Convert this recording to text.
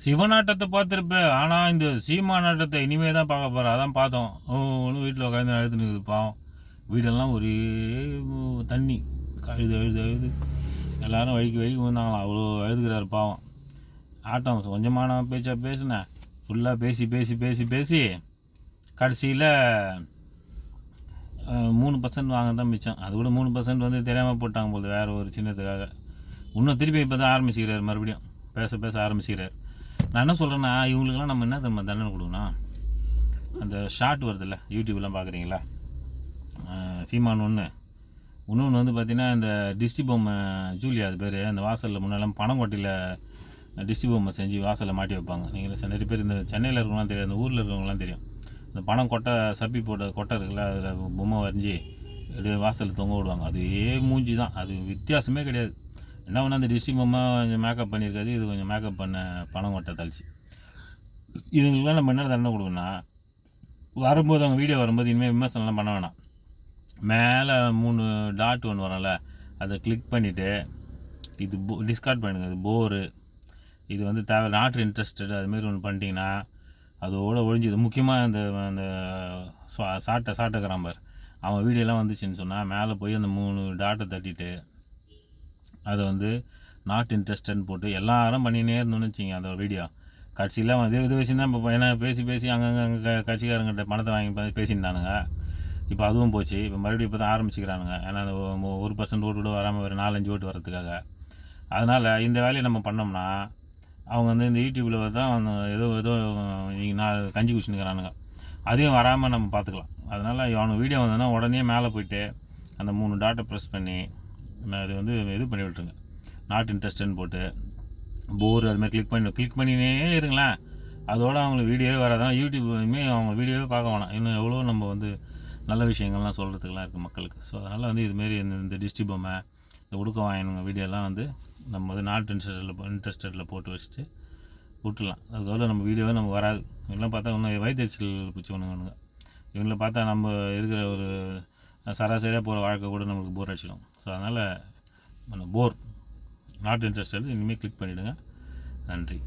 சிவனாட்டத்தை பார்த்துருப்பேன், ஆனால் இந்த சீமானாட்டத்தை இனிமே தான் பார்க்க போகிறேன். அதான் பார்த்தோம். ஒன்று வீட்டில் உட்காந்து அழுதுன்னு இருக்குது பாவம். வீடெல்லாம் ஒரே தண்ணி, அழுது அழுது அழுது எல்லோரும் வழிக்கு வழிக்கு வந்தாங்களாம். அவ்வளோ அழுதுகிறார் பாவம். ஆட்டம் கொஞ்சமான பேச்சா பேசினேன், ஃபுல்லாக பேசி பேசி பேசி பேசி கடைசியில் 3% வாங்க தான் மிச்சம். அது கூட 3% வந்து தெரியாமல் போட்டாங்க போது, வேறு ஒரு சின்னத்துக்காக. இன்னும் திருப்பி இப்போ தான் ஆரம்பிச்சுக்கிறார், மறுபடியும் பேச பேச ஆரம்பிச்சுக்கிறார். நான் என்ன சொல்கிறேன்னா, இவங்களுக்கெல்லாம் நம்ம என்ன தண்டனை கொடுக்கணும்? அந்த ஷார்ட் வருதில்ல, யூடியூப்லாம் பார்க்குறீங்களா? சீமான் இன்னொன்று வந்து பார்த்திங்கன்னா, இந்த டிஸ்டி பொம்மை ஜூலியா அது பேர், அந்த வாசலில் முன்னெல்லாம் பனங்கொட்டையில் டிஸ்டி பொம்மை செஞ்சு வாசலில் மாட்டி வைப்பாங்க. நீங்கள் நிறைய பேர் இந்த சென்னையில் இருக்கவங்களாம் தெரியும், அந்த ஊரில் இருக்கவங்களாம் தெரியும். இந்த பணம் கொட்டை சப்பி போட்ட கொட்டை இருக்குல்ல, அதில் பொம்மை வரைஞ்சி அப்படியே வாசலில் தொங்க விடுவாங்க. அதே மூஞ்சி தான், அது வித்தியாசமே கிடையாது. என்ன ஒன்று, அந்த டிஸ்டி பொம்மை கொஞ்சம் மேக்கப் பண்ணியிருக்காது, இது கொஞ்சம் மேக்கப் பண்ண பணம் கொட்டை தழிச்சு. இதுங்களாம் நம்ம என்ன தண்டனை கொடுக்கணும்னா, வரும்போது அவங்க வீடியோ வரும்போது இனிமேல் விமர்சனம்லாம் பண்ண வேணாம். மேலே 3 டாட் ஒன்று வரும்ல, அதை கிளிக் பண்ணிவிட்டு இது டிஸ்கார்ட் பண்ணுங்க, இது போரு, இது வந்து தேவை நாட் இன்ட்ரெஸ்டட், அதுமாரி ஒன்று பண்ணிட்டீங்கன்னா அதோடு ஒழிஞ்சுது. முக்கியமாக அந்த சாட்டை அவன் வீடியோலாம் வந்துச்சுன்னு சொன்னால், மேலே போய் அந்த 3 டாட்டை தட்டிட்டு அதை வந்து நாட் இன்ட்ரெஸ்டட்னு போட்டு எல்லாரும் பண்ணினே இருந்தோன்னு வச்சிங்க அந்த வீடியோ. கட்சியில் இது வச்சு தான் இப்போ ஏன்னா பேசி பேசி அங்கங்கே கட்சிக்காரங்கிட்ட பணத்தை வாங்கி பேசியிருந்தானுங்க. இப்போ அதுவும் போச்சு. இப்போ மறுபடியும் இப்போ தான் ஆரம்பிச்சுக்கிறானுங்க. ஏன்னா அந்த 1% ஓட்டு கூட வராமல் ஒரு 4-5 ஓட்டு வரதுக்காக. அதனால் இந்த வேலையை நம்ம பண்ணோம்னா, அவங்க வந்து இந்த யூடியூப்பில் தான் ஏதோ நான் கஞ்சி குடிச்சுன்னுக்கிறானுங்க. அதையும் வராமல் நம்ம பார்த்துக்கலாம். அதனால் அவனுக்கு வீடியோ வந்ததுன்னா உடனே மேலே போய்ட்டு அந்த 3 டாட்டை ப்ரெஸ் பண்ணி அது வந்து இது பண்ணி விட்டுருங்க, நாட் இன்ட்ரெஸ்டட்னு போட்டு போர் அதுமாதிரி கிளிக் பண்ணினே இருங்களேன். அதோடு அவங்களுக்கு வீடியோவே வராதான். யூடியூப்மே அவங்க வீடியோவே பார்க்க வேணாம். இன்னும் எவ்வளோ நம்ம வந்து நல்ல விஷயங்கள்லாம் சொல்கிறதுக்கெலாம் இருக்குது மக்களுக்கு. ஸோ அதனால் வந்து இதுமாரி இந்த டிஸ்டி பொம்மை, இந்த உடுக்க வாங்கினுங்க வீடியோலாம் வந்து நம்ம வந்து நாட் இன்ட்ரெஸ்டடில் போட்டு வச்சுட்டு விட்டுலாம். அதுக்கப்புறம் நம்ம வீடியோவே நமக்கு வராது. இவங்களாம் பார்த்தா இன்னும் வயிற்றுச்சல் பிடிச்சவனுங்க. இவங்கள பார்த்தா நம்ம இருக்கிற ஒரு சராசரியாக போகிற வாழ்க்கை கூட நம்மளுக்கு போர் அடிச்சிடும். ஸோ அதனால் போர் நாட் இன்ட்ரெஸ்டட் இனிமேல் கிளிக் பண்ணிவிடுங்க. நன்றி.